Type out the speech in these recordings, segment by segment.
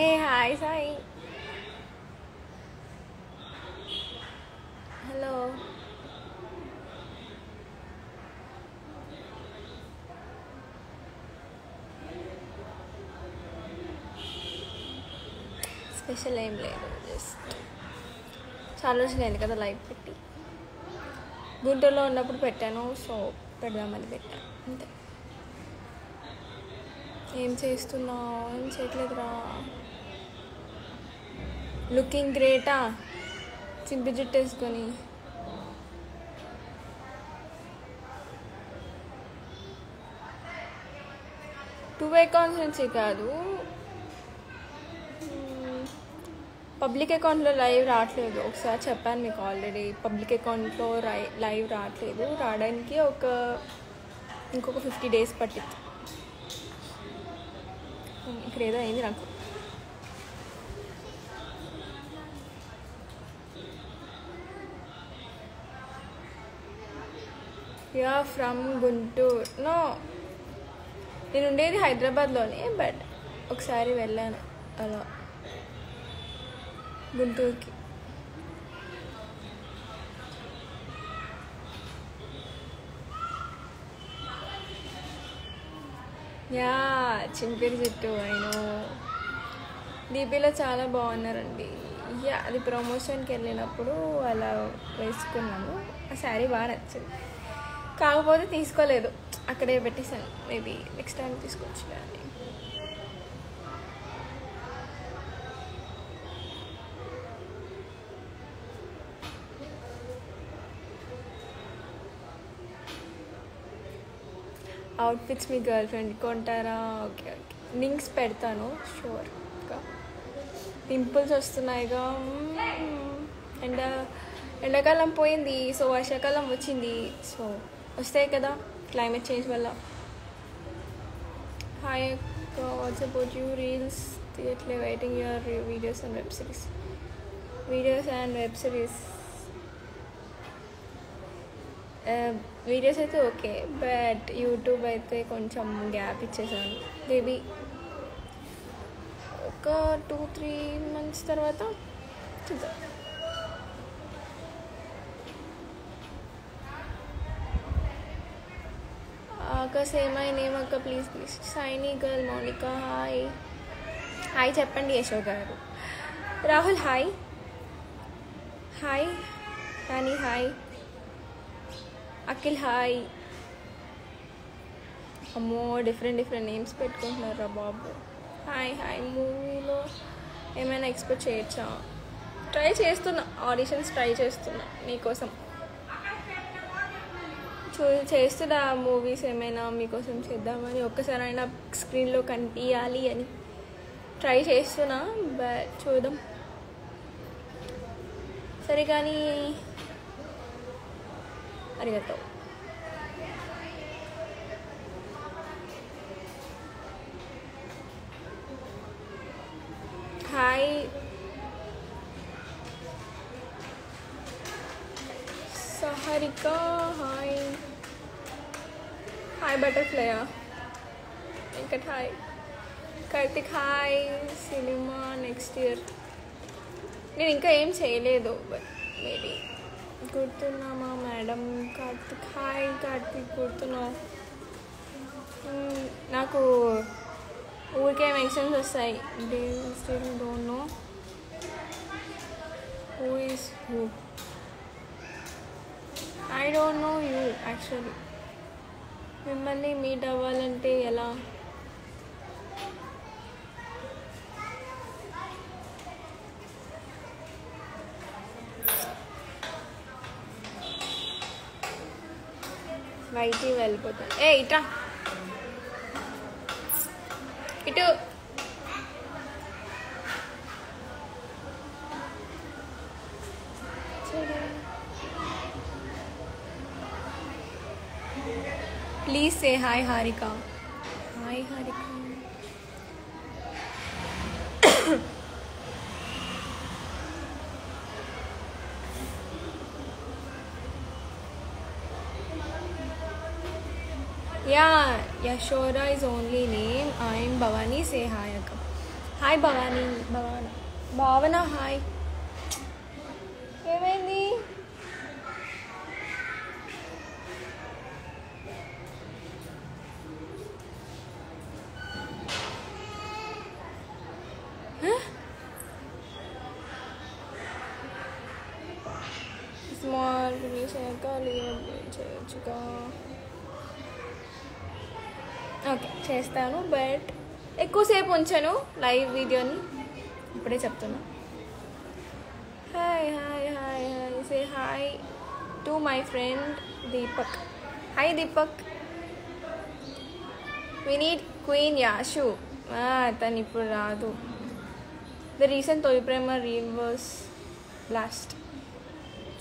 ఏ hi Sai. Hello. Special ఏం లేదు, just చాలా రోజులైంది కదా లైవ్ పెట్టి. గుంటూరులో ఉన్నప్పుడు పెట్టాను, సో పెడదామని పెట్టాను అంతే. ఏం చేస్తున్నావు? ఏం చేయట్లేదురా. లుకింగ్ గ్రేటా చింపి జుట్టు వేసుకొని. టూ అకౌంట్స్ నుంచి కాదు, పబ్లిక్ అకౌంట్లో లైవ్ రావట్లేదు. ఒకసారి చెప్పాను మీకు ఆల్రెడీ, పబ్లిక్ అకౌంట్లో లైవ్ రావట్లేదు. రావడానికి ఇంకొక 50 days పట్టింది. ఇక్కడ ఏదో అయింది నాకు. Yeah from Guntur. నో, నేను ఉండేది హైదరాబాద్లోనే, బట్ ఒకసారి వెళ్ళాను అలా గుంటూరుకి. యా చింపిరి జుట్టు అయినో. డీపీలో చాలా బాగున్నారండి. యా అది ప్రమోషన్కి వెళ్ళినప్పుడు అలా వేసుకున్నాను. ఆ శారీ బాగా నచ్చింది, కాకపోతే తీసుకోలేదు, అక్కడే పెట్టేశాను. మేబీ నెక్స్ట్ టైం తీసుకోవచ్చు. అవుట్ఫిట్స్ మీ గర్ల్ ఫ్రెండ్ కొంటారా? ఓకే ఓకే, లింక్స్ పెడతాను షూర్గా. పింపుల్స్ వస్తున్నాయిగా. ఎండాకాలం పోయింది, సో వర్షాకాలం వచ్చింది. సో వస్తాయి కదా క్లైమేట్ చేంజ్ వల్ల. హాయ్ అక్క, వాట్స్ అబౌట్ యూ? రీల్స్ తీయట్లే, waiting your videos and web series. Videos అయితే ఓకే, బట్ యూట్యూబ్ అయితే కొంచెం గ్యాప్ ఇచ్చేసాను. మేబీ ఒక 2-3 months తర్వాత చూద్దాం. సేమై నేమ్ అక్క ప్లీజ్. సైనీ గర్ల్ మౌనిక హాయ్. హాయ్ చెప్పండి యశోక్ గారు. Rahul hi. Hi Rani hi. Akhil hi. అమ్మో డిఫరెంట్ నేమ్స్ పెట్టుకుంటున్నారా బాబు. Hi hi. మూవీలో ఏమైనా ఎక్స్పెక్ట్ చేయొచ్చా? ట్రై చేస్తున్నా, ఆడిషన్స్ ట్రై చేస్తున్నా మీకోసం. చేస్తున్నా మూవీస్ ఏమైనా మీకోసం చేద్దామని, ఒక్కసారైనా స్క్రీన్లో కనిపించాలి అని ట్రై చేస్తున్నా, బట్ చూద్దాం. సరే కానీ అరిగతో. Hi Saharika hi. హాయ్ బటర్ఫ్లయా. Venkat hi. Karthik hi. Cinema next year. నేను ఇంకా ఏం చేయలేదు, బట్ మేబీ. గుర్తున్నామా మేడం? కార్తిక్ హాయ్. కార్తిక్ గుర్తున్నా. నాకు ఊరికే మెన్షన్స్ వస్తాయి. Still don't know who is who. I don't know you actually. మిమ్మల్ని మీట్ అవ్వాలంటే ఎలా? బయటికి వెళ్ళిపోతాను. ఇట్రా ఇటు. Please say hi Harika. Hi Harika. Yeah, Yashora is only name. I am Bhavani. Say hi, Akka. Hi Bhavani, భావన హాయ్. ఏమైంది? స్మాల్ రిలీజ్ అయ్యాక చేయొచ్చుగా. ఓకే చేస్తాను, బట్ ఎక్కువసేపు ఉంచాను లైవ్ వీడియోని, ఇప్పుడే చెప్తున్నా. Hi hi hi hi, say hi to my friend Deepak. Hi Deepak. We need queen Yashu. తను ఇప్పుడు రాదు. ద రీసెంట్ తొలి ప్రేమ రీవర్స్ బ్లాస్ట్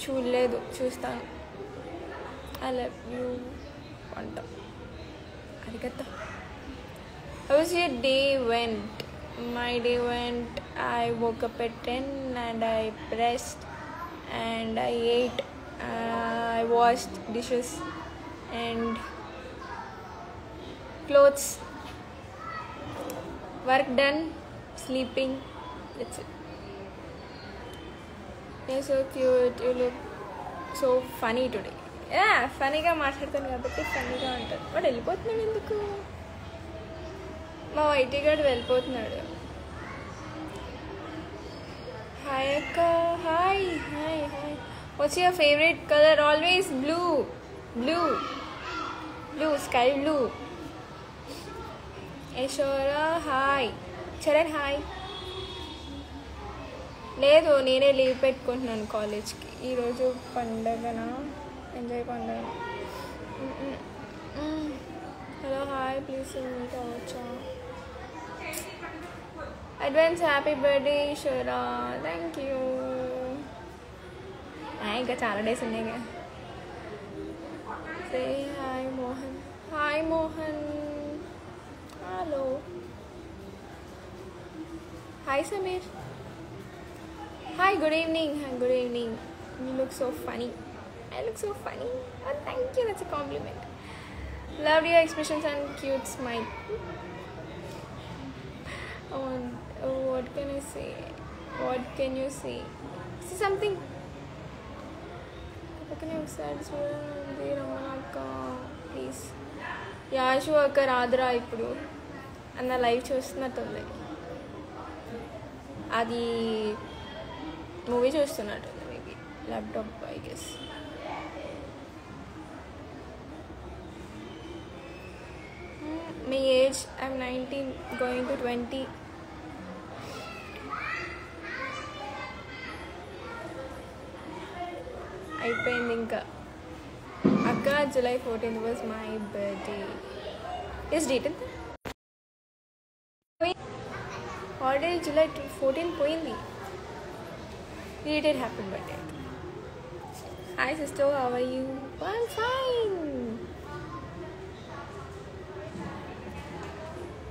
చూడలేదు, చూస్తాను. ఐ లవ్ యూ అంట. అది కదా. How was your day went? My day went, I woke up at 10 and I pressed and I ate. I washed dishes and clothes. Work done, sleeping. That's it. You're so cute. You look so funny today. Yeah, ఫనీగా మాట్లాడతాను కాబట్టి ఫనీగా ఉంటాను. వాడు వెళ్ళిపోతున్నాడు ఎందుకు? మా YT గారు వెళ్ళిపోతున్నాడు. Hi అక్క. Hi hi hi. What's your favourite colour? Always blue. Blue blue, sky blue. Yashora hi. Charan hi. లేదు, నేనే లీవ్ పెట్టుకుంటున్నాను కాలేజ్కి. ఈరోజు పండగనా? ఎంజాయ్ పండగ. హలో హాయ్, ప్లీజ్ మీట్ అవ్వచ్చా? Advance happy birthday Eshwara. Thank you. ఇంకా చాలా డేస్ ఉన్నాయి కదా. Say hi Mohan. Hi Mohan. Hello hi Sameer. Hi, good evening. Good evening. You look so funny. I look so funny. Oh, thank you. That's a compliment. Loved your expressions and cute smile. What can I say? What can you say? Say something. What can you say? Ramanaka, please. Ash అక్క రాదురా ఇప్పుడు అన్న live చూస్తున్నట్టుంది. అది movie చూస్తున్నట్టు maybe laptop, I guess. Me age? I'm 19 going to 20. అయిపోయింది ఇంకా. అక్క July 14th was my birthday. Is date ఎంత? ఆల్రెడీ July 14 పోయింది. Related happy birthday. Hi sister, how are you? I'm fine.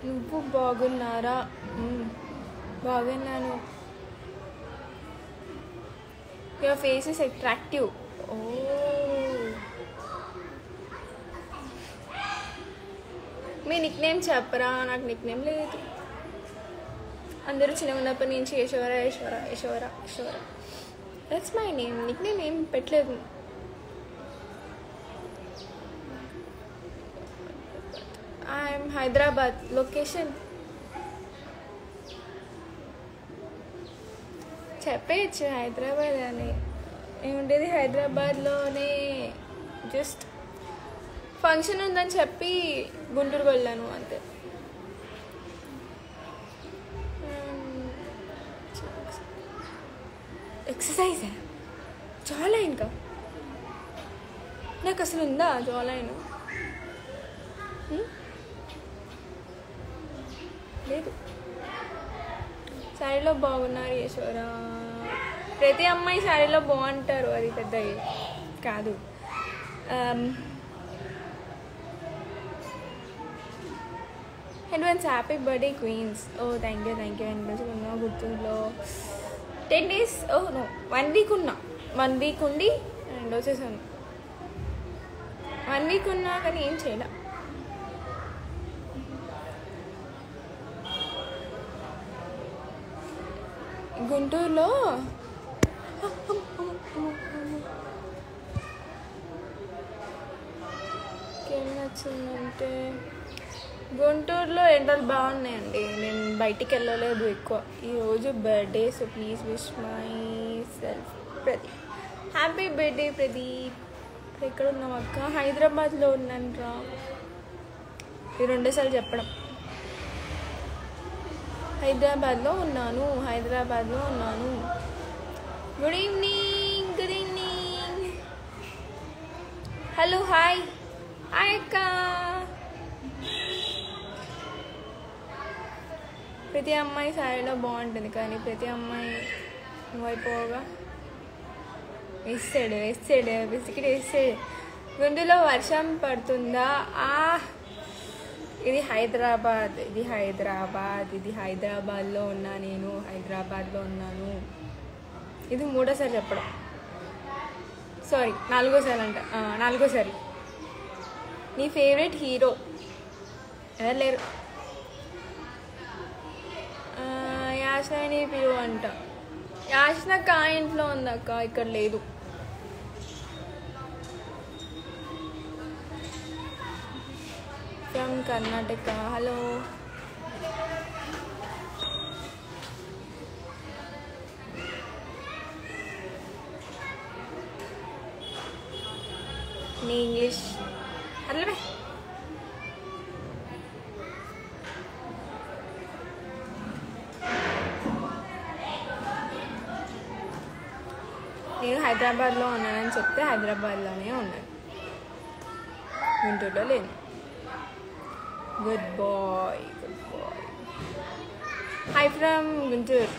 నువ్వు బాగున్నారా? బాగున్నాను. Your face is attractive. మీ nickname చెప్పరా? నాకు నిక్ నేమ్ లేదు. అందరూ చిన్న ఉన్నప్పటి నుంచి Yashora Yashora Yashora Yashora, that's my name. Nickname ఏం పెట్టలేదు. ఐఎమ్ హైదరాబాద్. లొకేషన్ చెప్పేయచ్చు హైదరాబాద్ అని. నేను ఉండేది హైదరాబాద్లోనే. జస్ట్ ఫంక్షన్ ఉందని చెప్పి గుంటూరు వెళ్ళాను అంతే. ఎక్సర్సైజ్ చాలా. ఇంకా నాకు అసలు ఉందా జోలైన్? లేదు. శారీలో బాగున్నారు యశోరా. ప్రతి అమ్మాయి శారీలో బాగుంటారు, అది పెద్ద కాదు. Advance happy birthday queens. Thank you thank you. ఎన్ని రోజులు ఉన్నా గుర్తులో? 10 days. నో, 1 week ఉన్నా. 1 week ఉండి అండ్ వచ్చేసాను. 1 week ఉన్నా కానీ ఏం చేయలే. గుంటూరులో ఏం నచ్చిందంటే గుంటూరులో ఎండలు బాగున్నాయండి. నేను బయటికి వెళ్ళలేదు ఎక్కువ. ఈరోజు birthday, so please wish my self Pradeep. Happy birthday Pradeep. ఎక్కడ ఉన్నావు అక్క? హైదరాబాద్లో ఉన్నాను రా. ఈ రెండోసార్లు చెప్పడం. హైదరాబాద్లో ఉన్నాను. Good evening. హలో హాయ్ అక్క. ప్రతి అమ్మాయి సారీలో బాగుంటుంది, కానీ ప్రతి అమ్మాయి నువ్వు అయిపోగా వేస్తాడు బిస్కెట్ వేస్తాడు. గుంటూరులో వర్షం పడుతుందా? ఇది హైదరాబాద్లో ఉన్నా నేను. హైదరాబాద్లో ఉన్నాను. ఇది మూడోసారి చెప్పడం. సారీ, నాలుగోసారి. నీ ఫేవరెట్ హీరో ఎవరు లేరు? యాష్ని పిలువ అంట. యాష్న కా ఇంట్లో ఉందక్క, ఇక్కడ లేదు. ఫ్రమ్ కర్ణాటక. హలో. నీ ఇంగ్లీష్ అట్లే. నేను హైదరాబాద్లో ఉన్నానని చెప్తే హైదరాబాద్లోనే ఉన్నాను, గుంటూరులో లేను. Good bye. Hi from Guntur.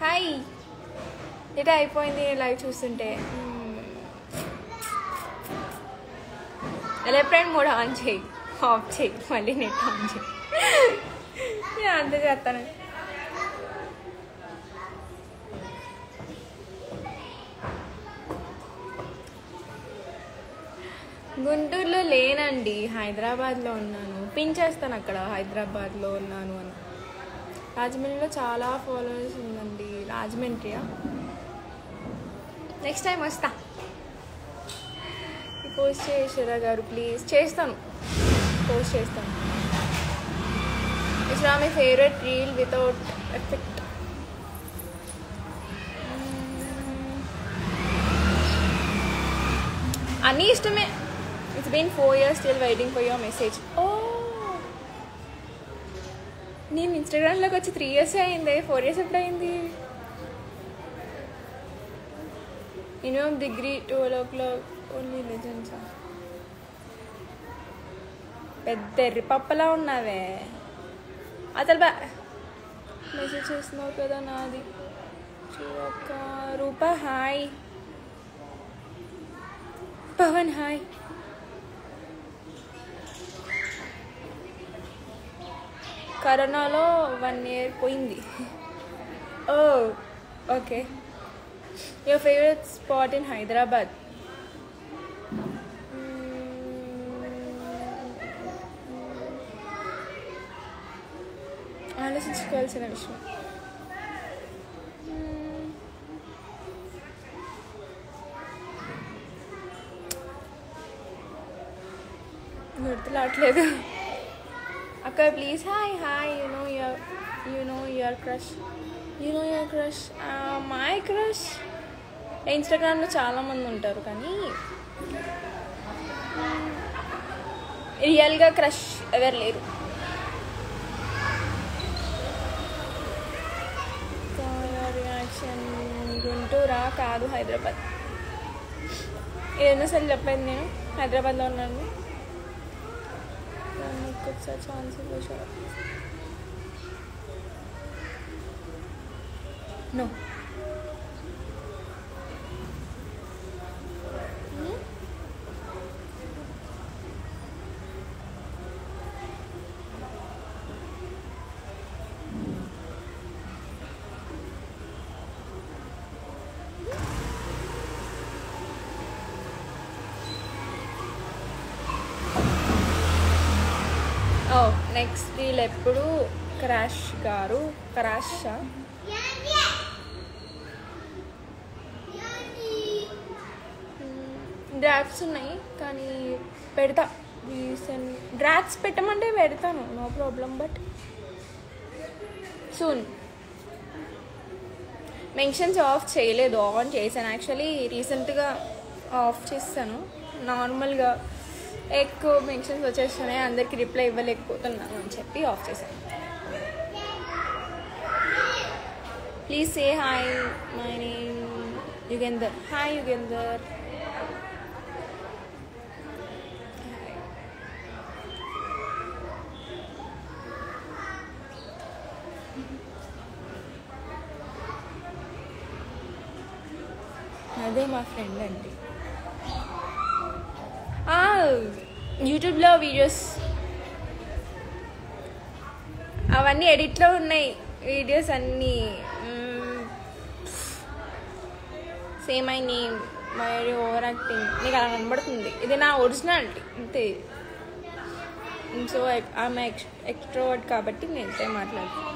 Hi. ఇట అయిపోయింది లైవ్ చూస్తుంటే. ఎలక్ట్రాన్ మోడ్ ఆన్ చేయి, ఆఫ్ చేయి, మళ్ళీ నెట్ ఆన్ చేయి. అంతే చేస్తాను. గుంటూరులో లేనండి, హైదరాబాద్లో ఉన్నాను. పిన్ చేస్తాను అక్కడ హైదరాబాద్లో ఉన్నాను అని. రాజమండ్రిలో చాలా ఫాలోవర్స్ ఉందండి. రాజమండ్రియా? నెక్స్ట్ టైం వస్తా. పోస్ట్ చేసారా గారు? ప్లీజ్. పోస్ట్ చేస్తాను. It's my favourite reel without effect. అన్నీ ఇష్టమే. It's been 4 years still waiting for your message. నేను ఇన్స్టాగ్రామ్లోకి వచ్చి 3 years అయింది. 4 years ఎప్పుడైంది? Minimum degree 12 o'clock only legends. పెద్ద ఎర్రిపప్పలా ఉన్నావే అసలు. మెసేజ్ చేస్తున్నావు కదా నాది. చూడక్క. రూప హాయ్. పవన్ హాయ్. కరోనాలో 1 year పోయింది. Okay. Your favourite spot in Hyderabad? ఆలోచించుకోవాల్సిన విషయం. గుర్తులాట్లేదు అక్క. Please hi. You know your crush. My crush. ఇన్స్టాగ్రామ్లో చాలామంది ఉంటారు, కానీ రియల్గా క్రష్ ఎవరు లేరు. రియాక్షన్. గుంటూరా? కాదు, హైదరాబాద్. ఎన్నోసార్లు చెప్పాను నేను హైదరాబాద్లో ఉన్నాను. ఒకసారి ఛాన్స్ ఇవ్వరా? నో. నెక్స్ట్ వీళ్ళు ఎప్పుడు క్రాష్ గారు క్రాషా డ్రాఫ్ట్స్ ఉన్నాయి కానీ పెడతా రీసెంట్ డ్రాఫ్ట్స్ పెట్టమంటే పెడతాను no problem but soon mentions off చేయలేదు ఆన్ చేశాను యాక్చువల్లీ రీసెంట్గా ఆఫ్ చేస్తాను నార్మల్గా ఎక్కువ మెన్షన్స్ వచ్చేస్తున్నాయి అందరికి రిప్లై ఇవ్వలేకపోతున్నాను అని చెప్పి ఆఫ్ చేశాను please say hi my name Yugender hi Yugender అదే మా ఫ్రెండ్ అండి యూట్యూబ్లో వీడియోస్ అవన్నీ ఎడిట్లో ఉన్నాయి వీడియోస్ అన్నీ సేమ్ ఐ నేమ్ మరి ఓవర్ యాక్టింగ్ నీకు అలా కనబడుతుంది ఇది నా ఒరిజినాలిటీ అంతే సో ఆమె ఎక్స్ట్రోవర్ట్ కాబట్టి నేను ఇంతే మాట్లాడుతాను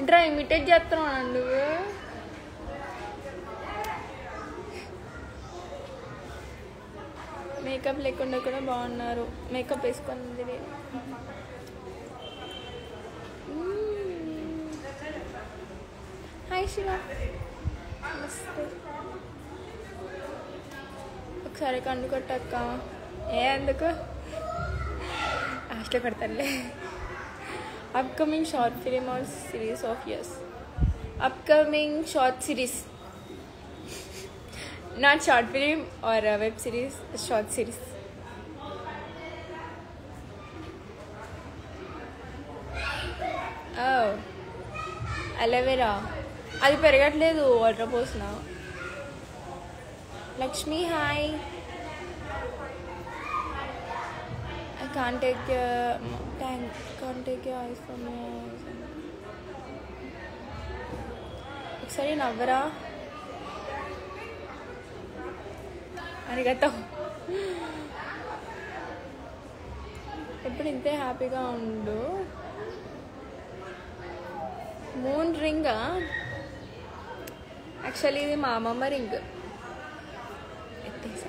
ఇంట్రా ఇమిటేట్ చేస్తున్నాను నువ్వు మేకప్ లేకుండా కూడా బాగున్నారు మేకప్ వేసుకుంది హాయ్ శివ నమస్తే ఒకసారి కండు కొట్టక్క ఎందుకు hostel పెడతానులే upcoming short film or series of yours upcoming short series not short film or a web series short series oh aloe vera అది పెరగట్లేదు వాటర్ పోసిన Lakshmi hi I can't take your eyes from me. ఒకసారి నవ్వరా అరిగతో ఎప్పుడు ఇంతే హ్యాపీగా ఉండు moon రింగా actually ఇది మా అమ్మమ్మ రింగ్ ఎత్తేసా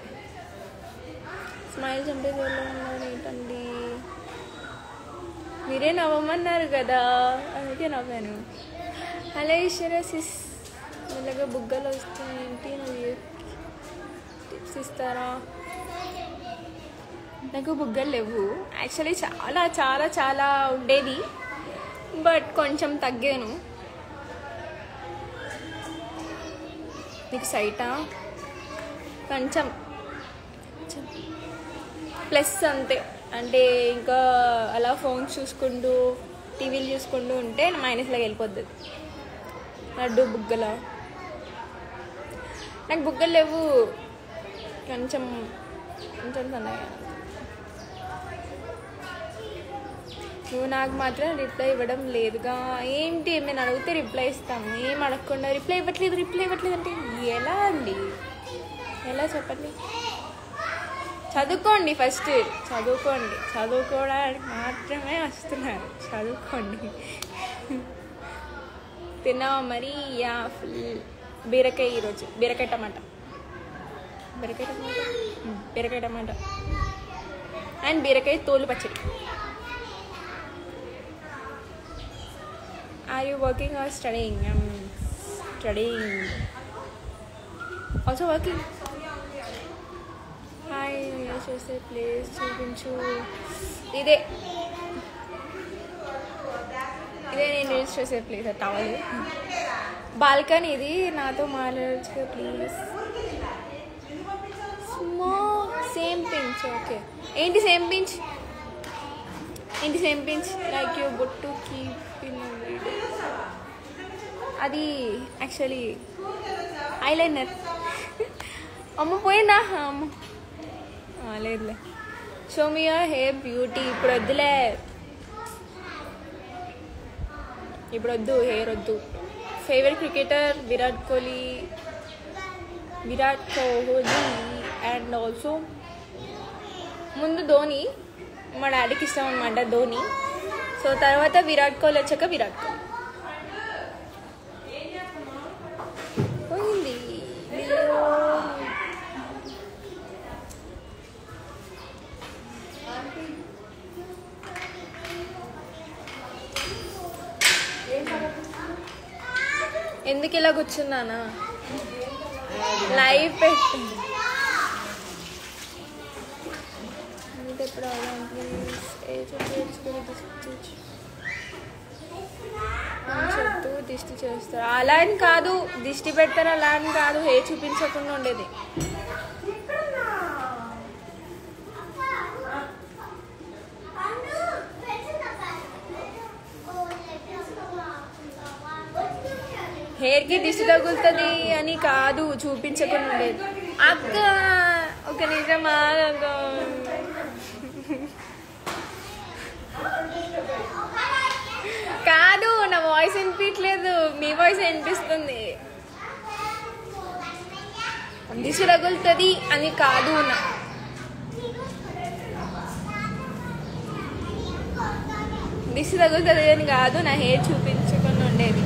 స్మైల్ చంపేసి ఉన్నాను ఏంటండి మీరే నవ్వమన్నారు కదా అందుకే నవ్వాను హలో ఈశ్వర సిస్ మెల్లగా బుగ్గలు వస్తాయేంటి నువ్వు టిప్స్ ఇస్తారా నాకు బుగ్గలు లేవు యాక్చువల్లీ చాలా చాలా చాలా ఉండేది బట్ కొంచెం తగ్గాను నీకు సైటా కొంచెం ప్లస్ అంతే అంటే ఇంకా అలా ఫోన్స్ చూసుకుంటూ టీవీలు చూసుకుంటూ ఉంటే మైనస్లోకి వెళ్ళిపోద్ది లడ్డు బుగ్గల నాకు బుగ్గలు లేవు కొంచెం కొంచెం సన్నగా నువ్వు నాకు మాత్రం రిప్లై ఇవ్వడం లేదుగా ఏంటి నేను అడిగితే రిప్లై ఇస్తాను ఏం అడగకుండా రిప్లై ఇవ్వట్లేదు అంటే ఎలా అండి ఎలా చెప్పండి చదువుకోండి ఫస్ట్ చదువుకోవడానికి మాత్రమే వస్తున్నారు చదువుకోండి తిన్నావా మరి యా ఫుల్ బీరకాయ ఈరోజు బీరకాయ టమాటా అండ్ బీరకాయ తోలు పచ్చడి are you working or studying studying also working hi use చేసే ప్లేస్ చూపించు ఇదే నేను యూస్ చేసే ప్లేస్ టవల్ బాల్కనీ ఇది నాతో మాట్లాడచ్చు ప్లీజ్ సేమ్ పించ్ ఓకే ఏంటి same pinch like you good to keep in everyday అది యాక్చువల్లీ ఐలైనర్ అమ్మ పోయిందా అమ్మ లేదులే show me your hair beauty ఇప్పుడు వద్దు హెయిర్ వద్దు favourite cricketer Virat Kohli and also ముందు ధోని, మా డాడీకి ఇష్టం అనమాట ధోని. సో తర్వాత విరాట్ కోహ్లీ వచ్చాక విరాట్ కోహ్లీ పోయింది. ఎందుకు ఇలా కూర్చున్నానా? లైవ్ పెట్టి ఎప్పుడు చెప్తూ దిష్టి చేస్తారు. అలా అని కాదు, దిష్టి పెడతారు అలా అని కాదు, హెయిర్ చూపించకుండా ఉండేది. హెయిర్కి దిష్టి తగులుతుంది అని కాదు, చూపించకుండా ఉండేది. అక్క ఒక నిజమా కాదు, నా వాయిస్ వినిపించలేదు, మీ వాయిస్ వినిపిస్తుంది. దిష్టి తగులుతుంది అని కాదు, దిష్టి తగులుతుంది అని కాదు, నా హెయిర్ చూపించకుండా ఉండేది.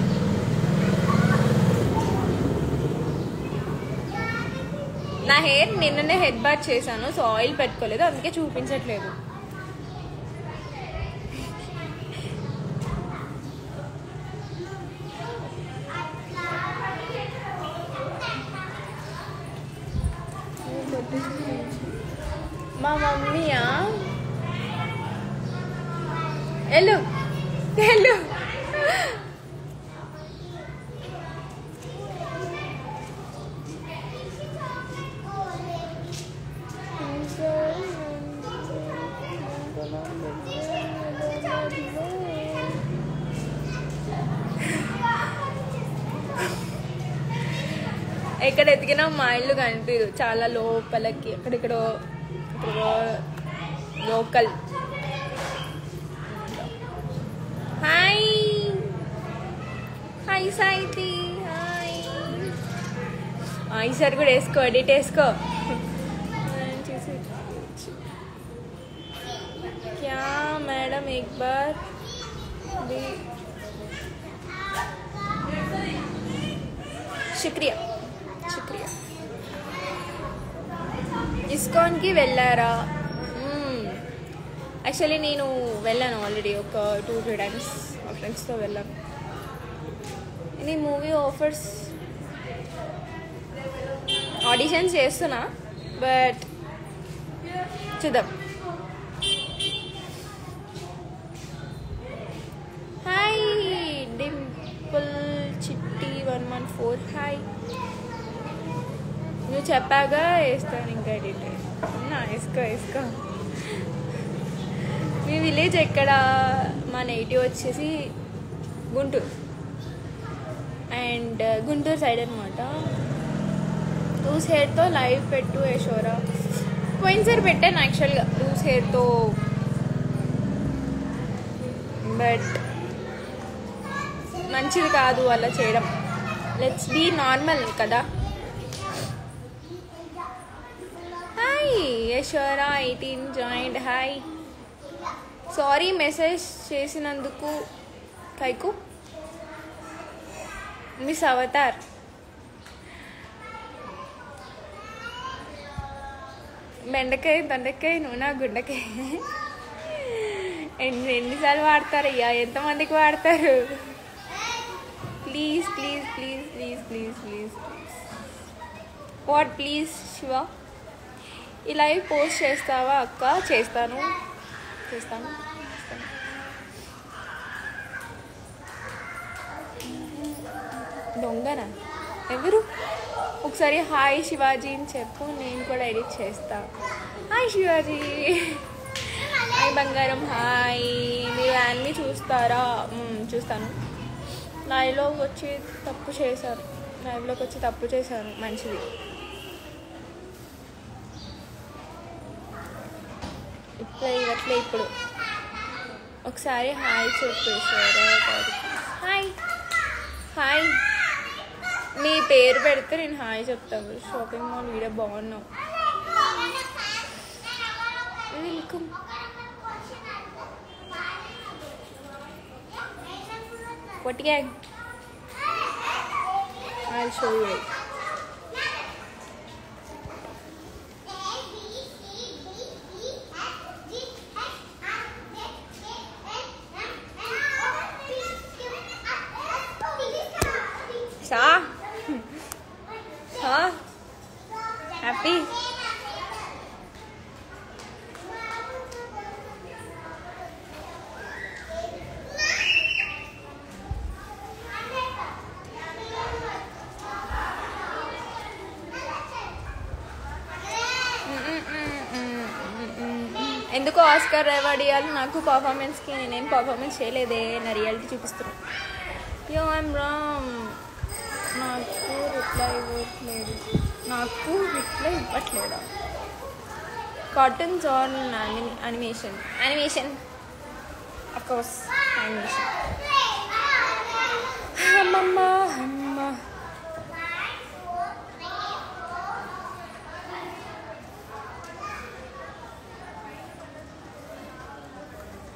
నా హెయిర్ నిన్ననే హెడ్ బాత్ చేశాను, సో ఆయిల్ పెట్టుకోలేదు, అందుకే చూపించట్లేదు. మా మమ్మీయా వెళ్ళు వెళ్ళు. ఎక్కడ ఎతికినా మా ఇల్లు కనిపించదు, చాలా లోపలికి ఎక్కడెక్కడో local. Hi hi Sayiti, hi. ఈసారి కూడా వేసుకో, ఎడిట్ వేసుకో. క్యా మేడం एक बार भी शुक्रिया शुक्रिया. ఇస్కాన్కి వెళ్ళారా? యాక్చువల్లీ నేను వెళ్ళాను ఆల్రెడీ ఒక 2-3 టైమ్స్, మా ఫ్రెండ్స్తో వెళ్ళాను. ఇది మూవీ ఆఫర్స్ ఆడిషన్స్ చేస్తున్నా, బట్ చూద్దాం. హాయ్ డింపుల్ చిట్టి 114, హాయ్. నువ్వు చెప్పాగా వేస్తాను ఇంకా ఎడిట్. వేసుకో వేసుకో. మీ విలేజ్ ఎక్కడ? మా నేటివ్ వచ్చేసి గుంటూరు, అండ్ గుంటూరు సైడ్ అనమాట. లూజ్ హెయిర్తో లైవ్ పెట్టు యశోరా. పోయినసారి పెట్టాను యాక్చువల్గా లూజ్ హెయిర్తో, బట్ మంచిది కాదు అలా చేయడం. లెట్స్ బీ నార్మల్ కదా. Hi Yashora 18 joined, hi. Sorry message చేసినందుకు కైకు. Miss Avatar. బెండకాయ దొండకాయ నూనె గుండకాయ ఎన్నిసార్లు వాడతారు అయ్యా? ఎంతమందికి వాడతారు? Please please please please please please please. What please Shiva? ఈ లైవ్ పోస్ట్ చేస్తావా అక్క? చేస్తాను చేస్తాను. దొంగనా ఎవరు? ఒకసారి హాయ్ శివాజీ అని చెప్పు, నేను కూడా ఎడిట్ చేస్తా. హాయ్ శివాజీ, హాయ్ బంగారం, హాయ్. మీరు అన్నీ చూస్తారా? చూస్తాను. లైవ్లోకి వచ్చి తప్పు చేశాను, మంచిది. ఇట్లా ఇప్పుడు ఒకసారి హాయ్ చెప్పేశారా? Hi hi. మీ పేరు పెడితే నేను హాయ్ చెప్తాను. షాపింగ్ మాల్ వీడియో బాగున్నావు. ఇది welcome. What gang? I'll show you it. Happy? ఎందుకో ఆస్కార్ అవార్డు ఇవ్వాలి నాకు పర్ఫార్మెన్స్కి. నేనేం పర్ఫార్మెన్స్ చేయలేదే, నా రియాలిటీ చూపిస్తున్నాను. Yo I'm wrong. నాకు రిప్లై ఇవ్వట్లేదా? Cartoons or animation of course animation. అమ్మమ్మ.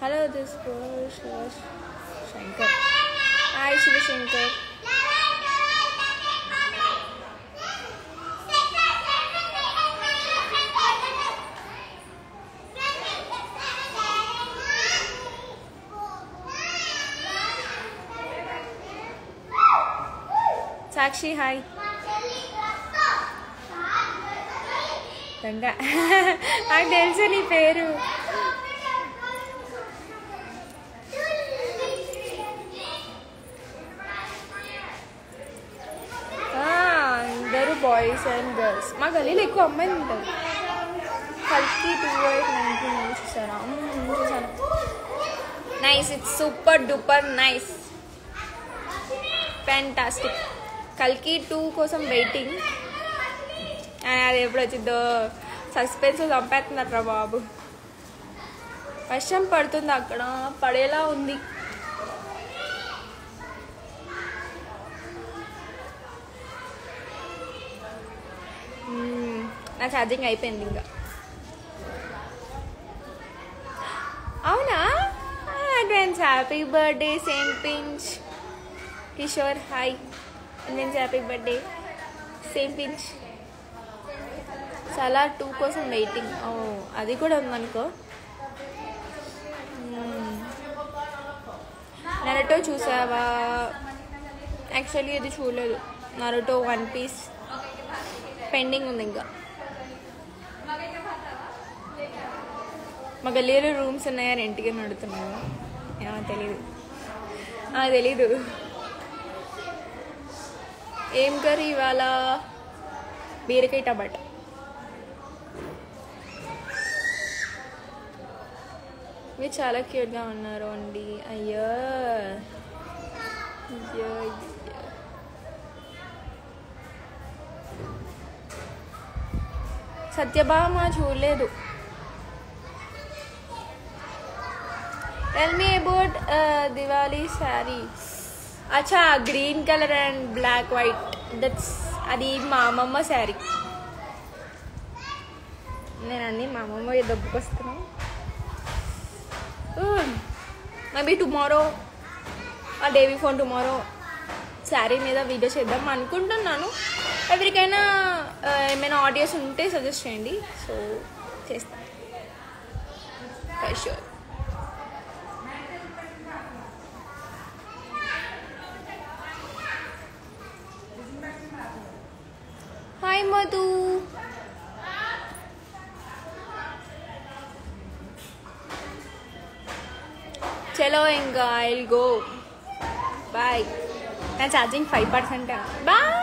Hello this Shankar. Hi Shivashankar. Sakshi hi. Ganga నాకు తెలుసు నీ పేరు. అందరూ బాయ్స్ అండ్ గర్ల్స్. మా గల్లీలో ఎక్కువ అమ్మాయిలు ఉంటారు. కల్కి 2819 చూసారా? చూసాను. Nice, it's super duper nice, fantastic. కల్కి 2 కోసం వెయిటింగ్. అది ఎప్పుడు వచ్చిందో సస్పెన్స్ చంపేస్తున్నారా బాబు. వర్షం పడుతుంది, అక్కడ పడేలా ఉంది. నా ఛార్జింగ్ అయిపోయింది ఇంకా. అవునా? Advance happy birthday same pinch. Kishore hi. Advance happy birthday same pinch. చాలా 2 కోసం వెయిటింగ్. ఓ అది కూడా ఉందనుకో. నరుటో చూసావా? యాక్చువల్లీ ఇది చూడలేదు. నరుటో 1 పీస్ పెండింగ్ ఉంది ఇంకా. మా గల్లీలో రూమ్స్ ఉన్నాయని ఇంటికి నడుతున్నాను. తెలీదు. ఏం కర్రీ ఇవాళ? బీరకాయ టమాటా. మీరు చాలా క్యూట్గా ఉన్నారు అండి. అయ్యో సత్యభామ చూడలేదు. Tell me about Diwali sari. అచ్చా, green colour and black white. అది మా అమ్మమ్మ శారీ. నేను అన్నీ మా అమ్మమ్మ దొబ్బుకొస్తున్నాను. మేబీ టుమారో ఆ డే బిఫోర్ టుమారో శారీ మీద వీడియో చేద్దాం అనుకుంటున్నాను. ఎవరికైనా ఏమైనా ఆడియోస్ ఉంటే సజెస్ట్ చేయండి, సో చేస్తాను ఫర్ షూర్. హాయ్ మధు. చలో ఇంకా ఐల్ గో బాయ్. నా ఛార్జింగ్ 5%. బాయ్.